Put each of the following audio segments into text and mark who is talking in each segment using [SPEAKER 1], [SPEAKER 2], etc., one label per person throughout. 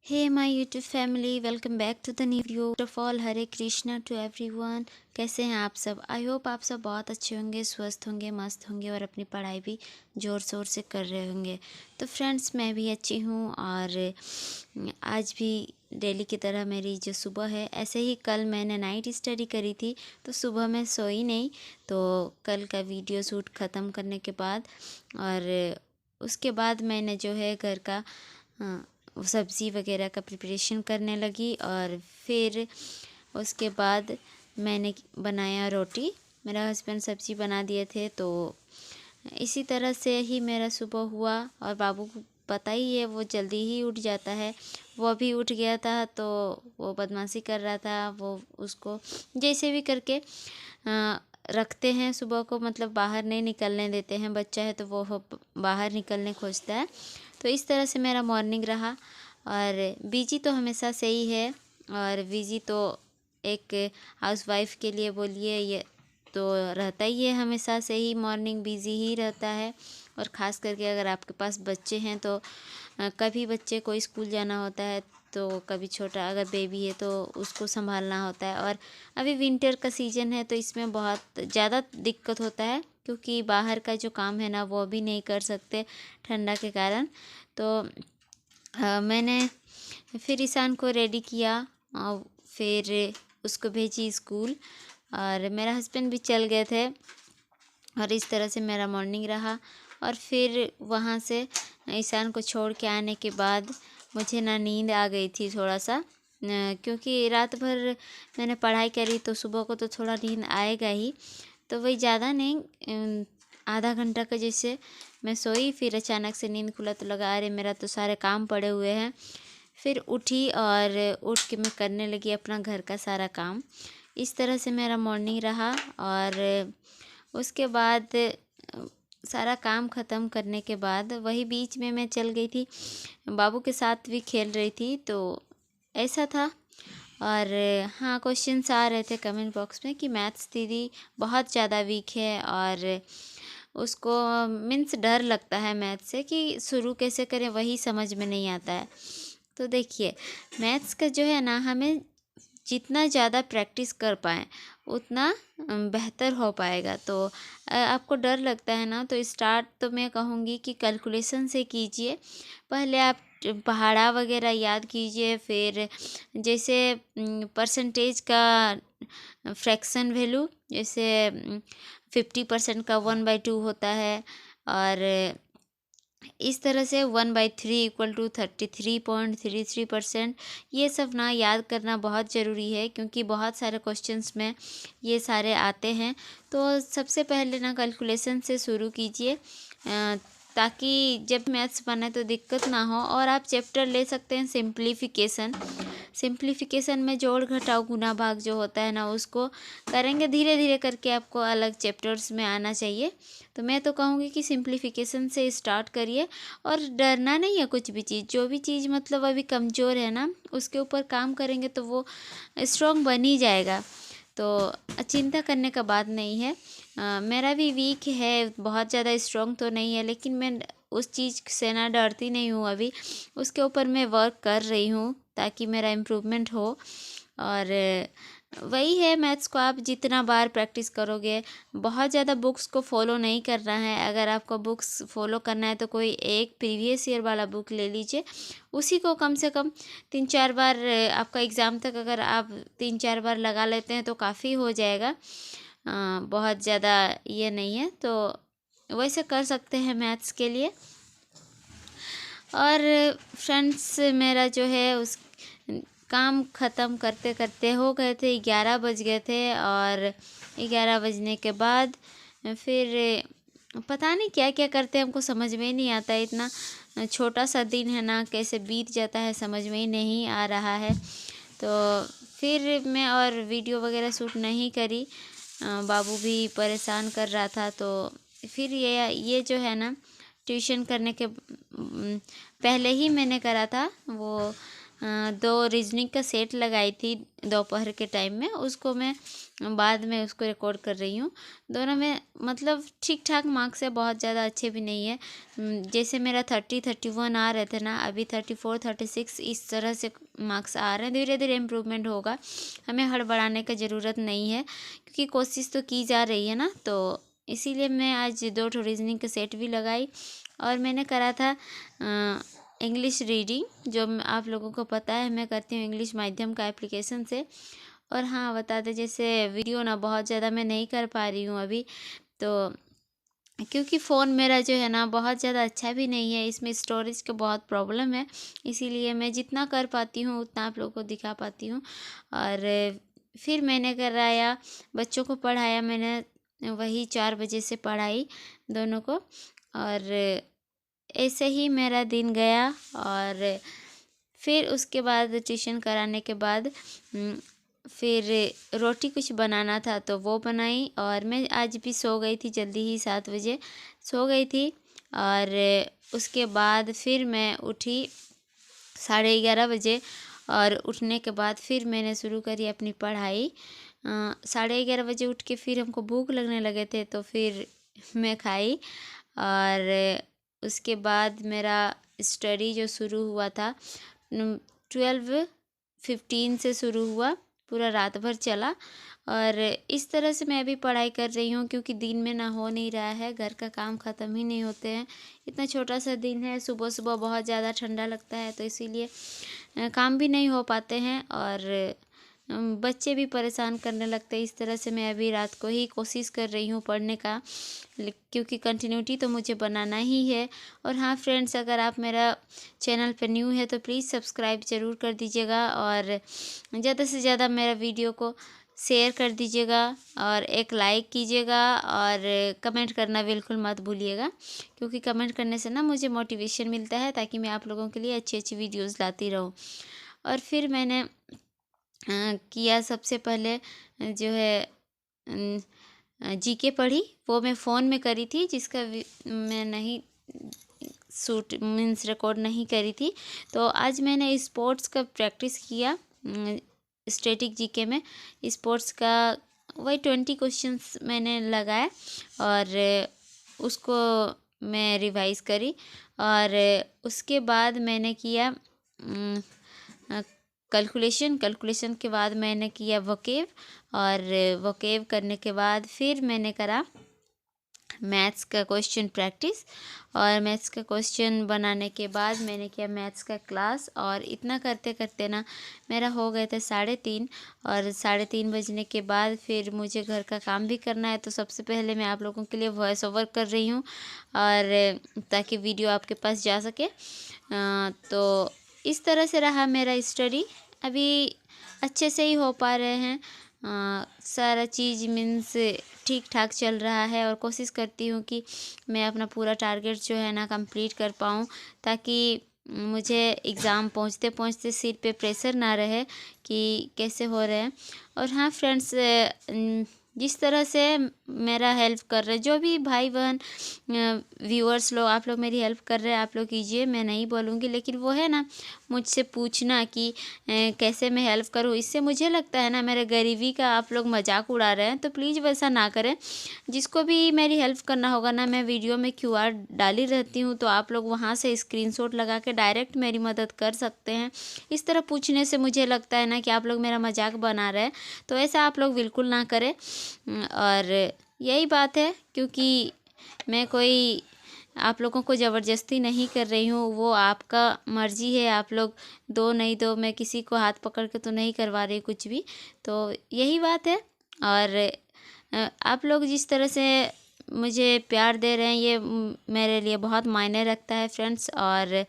[SPEAKER 1] Hey my YouTube family, welcome back to the new video. First of all, Hare Krishna to everyone. कैसे हैं आप सब? I hope आप सब बहुत अच्छे होंगे, स्वस्थ होंगे, मस्त होंगे और अपनी पढ़ाई भी ज़ोर शोर से कर रहे होंगे। तो फ्रेंड्स, मैं भी अच्छी हूँ और आज भी डेली की तरह मेरी जो सुबह है, ऐसे ही कल मैंने नाइट स्टडी करी थी तो सुबह मैं सोई नहीं। तो कल का वीडियो शूट ख़त्म करने के बाद और उसके बाद मैंने जो है घर का सब्ज़ी वगैरह का प्रिपरेशन करने लगी और फिर उसके बाद मैंने बनाया रोटी। मेरा हस्बैंड सब्ज़ी बना दिए थे, तो इसी तरह से ही मेरा सुबह हुआ। और बाबू को पता ही है, वो जल्दी ही उठ जाता है। वो अभी उठ गया था तो वो बदमाशी कर रहा था। वो उसको जैसे भी करके रखते हैं सुबह को, मतलब बाहर नहीं निकलने देते हैं। बच्चा है तो वो बाहर निकलने खोजता है। तो इस तरह से मेरा मॉर्निंग रहा। और बिजी तो हमेशा से ही है, और बिजी तो एक हाउसवाइफ के लिए बोलिए ये तो रहता ही है, हमेशा से ही मॉर्निंग बिजी ही रहता है। और ख़ास करके अगर आपके पास बच्चे हैं तो कभी बच्चे को स्कूल जाना होता है, तो कभी छोटा अगर बेबी है तो उसको संभालना होता है। और अभी विंटर का सीज़न है तो इसमें बहुत ज़्यादा दिक्कत होता है, क्योंकि बाहर का जो काम है ना वो भी नहीं कर सकते ठंडा के कारण। तो मैंने फिर ईशान को रेडी किया और फिर उसको भेजी स्कूल, और मेरा हस्बैंड भी चल गए थे। और इस तरह से मेरा मॉर्निंग रहा। और फिर वहाँ से ईशान को छोड़ के आने के बाद मुझे ना नींद आ गई थी थोड़ा सा, क्योंकि रात भर मैंने पढ़ाई करी तो सुबह को तो थोड़ा नींद आएगा ही। तो वही ज़्यादा नहीं, आधा घंटा का जैसे मैं सोई, फिर अचानक से नींद खुला तो लगा अरे मेरा तो सारे काम पड़े हुए हैं। फिर उठी और उठ के मैं करने लगी अपना घर का सारा काम। इस तरह से मेरा मॉर्निंग रहा। और उसके बाद सारा काम ख़त्म करने के बाद वही बीच में मैं चल गई थी, बाबू के साथ भी खेल रही थी, तो ऐसा था। और हाँ, क्वेश्चंस आ रहे थे कमेंट बॉक्स में कि मैथ्स दीदी बहुत ज़्यादा वीक है और उसको मीन्स डर लगता है मैथ्स से, कि शुरू कैसे करें वही समझ में नहीं आता है। तो देखिए, मैथ्स का जो है ना, हमें जितना ज़्यादा प्रैक्टिस कर पाएँ उतना बेहतर हो पाएगा। तो आपको डर लगता है ना, तो स्टार्ट तो मैं कहूँगी कि कैलकुलेशन से कीजिए। पहले आप पहाड़ा वगैरह याद कीजिए, फिर जैसे परसेंटेज का फ्रैक्शन वैल्यू, जैसे 50% का 1/2 होता है। और इस तरह से 1/3 इक्वल टू 33.33%। ये सब ना याद करना बहुत ज़रूरी है, क्योंकि बहुत सारे क्वेश्चंस में ये सारे आते हैं। तो सबसे पहले ना कैलकुलेशन से शुरू कीजिए, ताकि जब मैथ्स बनाए तो दिक्कत ना हो। और आप चैप्टर ले सकते हैं सिंप्लीफिकेशन। सिंप्लीफिकेशन में जोड़ घटाव गुना भाग जो होता है ना, उसको करेंगे धीरे धीरे करके, आपको अलग चैप्टर्स में आना चाहिए। तो मैं तो कहूँगी कि सिंप्लीफिकेशन से स्टार्ट करिए। और डरना नहीं है कुछ भी चीज़, जो भी चीज़ मतलब अभी कमज़ोर है ना, उसके ऊपर काम करेंगे तो वो स्ट्रॉन्ग बन ही जाएगा। तो चिंता करने का बात नहीं है। मेरा भी वीक है, बहुत ज़्यादा स्ट्रॉन्ग तो नहीं है, लेकिन मैं उस चीज़ से ना डरती नहीं हूँ अभी। उसके ऊपर मैं वर्क कर रही हूँ ताकि मेरा इम्प्रूवमेंट हो। और वही है, मैथ्स को आप जितना बार प्रैक्टिस करोगे, बहुत ज़्यादा बुक्स को फॉलो नहीं करना है। अगर आपको बुक्स फॉलो करना है तो कोई एक प्रीवियस ईयर वाला बुक ले लीजिए, उसी को कम से कम 3-4 बार, आपका एग्ज़ाम तक अगर आप 3-4 बार लगा लेते हैं तो काफ़ी हो जाएगा। बहुत ज़्यादा ये नहीं है, तो वैसे कर सकते हैं मैथ्स के लिए। और फ्रेंड्स, मेरा जो है उस काम ख़त्म करते करते हो गए थे 11 बज गए थे। और 11 बजने के बाद फिर पता नहीं क्या क्या करते हैं, हमको समझ में ही नहीं आता है। इतना छोटा सा दिन है ना, कैसे बीत जाता है समझ में ही नहीं आ रहा है। तो फिर मैं और वीडियो वगैरह शूट नहीं करी, बाबू भी परेशान कर रहा था। तो फिर ये जो है ना, ट्यूशन करने के पहले ही मैंने करा था वो दो रीजनिंग का सेट लगाई थी दोपहर के टाइम में, उसको मैं बाद में उसको रिकॉर्ड कर रही हूँ। दोनों में मतलब ठीक ठाक मार्क्स है, बहुत ज़्यादा अच्छे भी नहीं है। जैसे मेरा 30-31 आ रहे थे ना, अभी 34-36 इस तरह से मार्क्स आ रहे हैं। धीरे धीरे इम्प्रूवमेंट होगा, हमें हड़बड़ाने का ज़रूरत नहीं है, क्योंकि कोशिश तो की जा रही है ना। तो इसीलिए मैं आज 2 रीजनिंग का सेट भी लगाई। और मैंने करा था इंग्लिश रीडिंग, जो आप लोगों को पता है मैं करती हूँ इंग्लिश माध्यम का एप्लीकेशन से। और हाँ, बता दें, जैसे वीडियो ना बहुत ज़्यादा मैं नहीं कर पा रही हूँ अभी, तो क्योंकि फ़ोन मेरा जो है ना बहुत ज़्यादा अच्छा भी नहीं है, इसमें स्टोरेज का बहुत प्रॉब्लम है। इसीलिए मैं जितना कर पाती हूँ उतना आप लोगों को दिखा पाती हूँ। और फिर मैंने कराया, बच्चों को पढ़ाया मैंने, वही 4 बजे से पढ़ाई दोनों को। और ऐसे ही मेरा दिन गया। और फिर उसके बाद ट्यूशन कराने के बाद फिर रोटी कुछ बनाना था तो वो बनाई। और मैं आज भी सो गई थी, जल्दी ही 7 बजे सो गई थी। और उसके बाद फिर मैं उठी 11:30 बजे। और उठने के बाद फिर मैंने शुरू करी अपनी पढ़ाई। 11:30 बजे उठ के फिर हमको भूख लगने लगे थे, तो फिर मैं खाई। और उसके बाद मेरा स्टडी जो शुरू हुआ था 12:15 से शुरू हुआ, पूरा रात भर चला। और इस तरह से मैं अभी पढ़ाई कर रही हूँ, क्योंकि दिन में ना हो नहीं रहा है, घर का काम ख़त्म ही नहीं होते हैं। इतना छोटा सा दिन है, सुबह सुबह बहुत ज़्यादा ठंडा लगता है, तो इसीलिए काम भी नहीं हो पाते हैं। और बच्चे भी परेशान करने लगते हैं। इस तरह से मैं अभी रात को ही कोशिश कर रही हूँ पढ़ने का, क्योंकि कंटिन्यूटी तो मुझे बनाना ही है। और हाँ फ्रेंड्स, अगर आप मेरा चैनल पर न्यू है तो प्लीज़ सब्सक्राइब ज़रूर कर दीजिएगा, और ज़्यादा से ज़्यादा मेरा वीडियो को शेयर कर दीजिएगा, और एक लाइक कीजिएगा, और कमेंट करना बिल्कुल मत भूलिएगा, क्योंकि कमेंट करने से ना मुझे मोटिवेशन मिलता है, ताकि मैं आप लोगों के लिए अच्छी अच्छी वीडियोज़ लाती रहूँ। और फिर मैंने किया, सबसे पहले जो है जीके पढ़ी, वो मैं फ़ोन में करी थी, जिसका मैं नहीं शूट मीन्स रिकॉर्ड नहीं करी थी। तो आज मैंने स्पोर्ट्स का प्रैक्टिस किया, स्टैटिक जीके में स्पोर्ट्स का वही 20 क्वेश्चंस मैंने लगाए, और उसको मैं रिवाइज करी। और उसके बाद मैंने किया कैलकुलेशन के बाद मैंने किया वोकेब। और वोकेब करने के बाद फिर मैंने करा मैथ्स का क्वेश्चन प्रैक्टिस। और मैथ्स का क्वेश्चन बनाने के बाद मैंने किया मैथ्स का क्लास। और इतना करते करते ना मेरा हो गए थे 3:30। और 3:30 बजने के बाद फिर मुझे घर का काम भी करना है, तो सबसे पहले मैं आप लोगों के लिए वॉइस ओवर कर रही हूँ, और ताकि वीडियो आपके पास जा सके। तो इस तरह से रहा मेरा स्टडी, अभी अच्छे से ही हो पा रहे हैं। सारा चीज़ मीन्स ठीक ठाक चल रहा है, और कोशिश करती हूँ कि मैं अपना पूरा टारगेट जो है ना कंप्लीट कर पाऊँ, ताकि मुझे एग्ज़ाम पहुँचते पहुँचते सिर पे प्रेशर ना रहे कि कैसे हो रहे हैं। और हाँ फ्रेंड्स, जिस तरह से मेरा हेल्प कर रहे, जो भी भाई बहन व्यूअर्स लोग, आप लोग मेरी हेल्प कर रहे हैं, आप लोग कीजिए, मैं नहीं बोलूँगी। लेकिन वो है ना मुझसे पूछना कि कैसे मैं हेल्प करूँ, इससे मुझे लगता है ना मेरे गरीबी का आप लोग मजाक उड़ा रहे हैं। तो प्लीज़ वैसा ना करें। जिसको भी मेरी हेल्प करना होगा ना, मैं वीडियो में QR डाली रहती हूँ, तो आप लोग वहाँ से स्क्रीनशॉट लगा के डायरेक्ट मेरी मदद कर सकते हैं। इस तरह पूछने से मुझे लगता है ना कि आप लोग मेरा मजाक बना रहे हैं, तो ऐसा आप लोग बिल्कुल ना करें। और यही बात है, क्योंकि मैं कोई आप लोगों को ज़बरदस्ती नहीं कर रही हूँ, वो आपका मर्ज़ी है, आप लोग दो नहीं दो, मैं किसी को हाथ पकड़ के तो नहीं करवा रही कुछ भी। तो यही बात है। और आप लोग जिस तरह से मुझे प्यार दे रहे हैं, ये मेरे लिए बहुत मायने रखता है फ्रेंड्स। और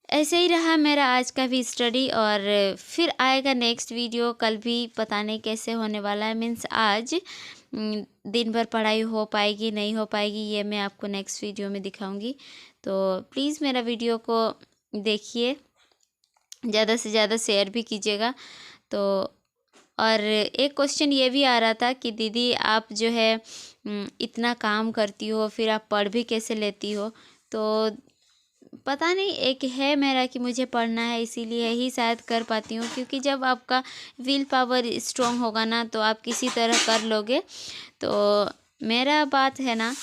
[SPEAKER 1] ऐसे ही रहा मेरा आज का भी स्टडी। और फिर आएगा नेक्स्ट वीडियो, कल भी पता नहीं कैसे होने वाला है। मीन्स आज दिन भर पढ़ाई हो पाएगी नहीं हो पाएगी, ये मैं आपको नेक्स्ट वीडियो में दिखाऊंगी। तो प्लीज़ मेरा वीडियो को देखिए, ज़्यादा से ज़्यादा शेयर भी कीजिएगा। तो और एक क्वेश्चन ये भी आ रहा था कि दीदी आप जो है इतना काम करती हो, फिर आप पढ़ भी कैसे लेती हो। तो पता नहीं एक है मेरा कि मुझे पढ़ना है, इसीलिए ही शायद कर पाती हूँ, क्योंकि जब आपका विल पावर स्ट्रॉन्ग होगा ना तो आप किसी तरह कर लोगे। तो मेरा बात है ना,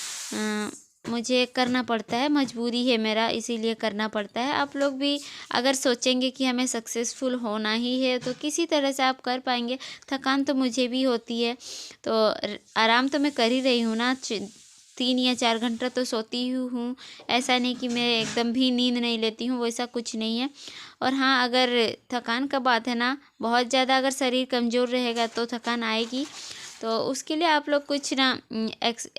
[SPEAKER 1] मुझे करना पड़ता है, मजबूरी है मेरा, इसीलिए करना पड़ता है। आप लोग भी अगर सोचेंगे कि हमें सक्सेसफुल होना ही है तो किसी तरह से आप कर पाएंगे। थकान तो मुझे भी होती है, तो आराम तो मैं कर ही रही हूँ ना, 3 या 4 घंटा तो सोती ही हूँ। ऐसा नहीं कि मैं एकदम भी नींद नहीं लेती हूँ, वैसा कुछ नहीं है। और हाँ, अगर थकान का बात है ना, बहुत ज़्यादा अगर शरीर कमज़ोर रहेगा तो थकान आएगी। तो उसके लिए आप लोग कुछ ना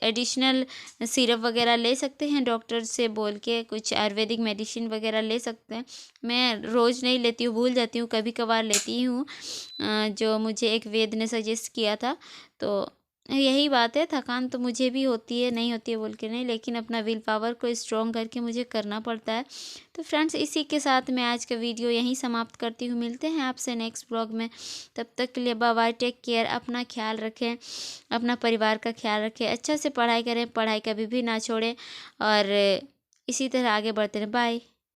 [SPEAKER 1] एडिशनल सिरप वगैरह ले सकते हैं, डॉक्टर से बोल के कुछ आयुर्वेदिक मेडिसिन वगैरह ले सकते हैं। मैं रोज़ नहीं लेती हूँ, भूल जाती हूँ, कभी कभार लेती हूँ, जो मुझे एक वैद्य ने सजेस्ट किया था। तो यही बात है, थकान तो मुझे भी होती है, नहीं होती है बोल के नहीं, लेकिन अपना विल पावर को स्ट्रॉन्ग करके मुझे करना पड़ता है। तो फ्रेंड्स, इसी के साथ मैं आज का वीडियो यहीं समाप्त करती हूँ। मिलते हैं आपसे नेक्स्ट ब्लॉग में, तब तक के लिए बाय बाय, टेक केयर, अपना ख्याल रखें, अपना परिवार का ख्याल रखें, अच्छा से पढ़ाई करें, पढ़ाई कभी भी ना छोड़ें और इसी तरह आगे बढ़ते रहें। बाय।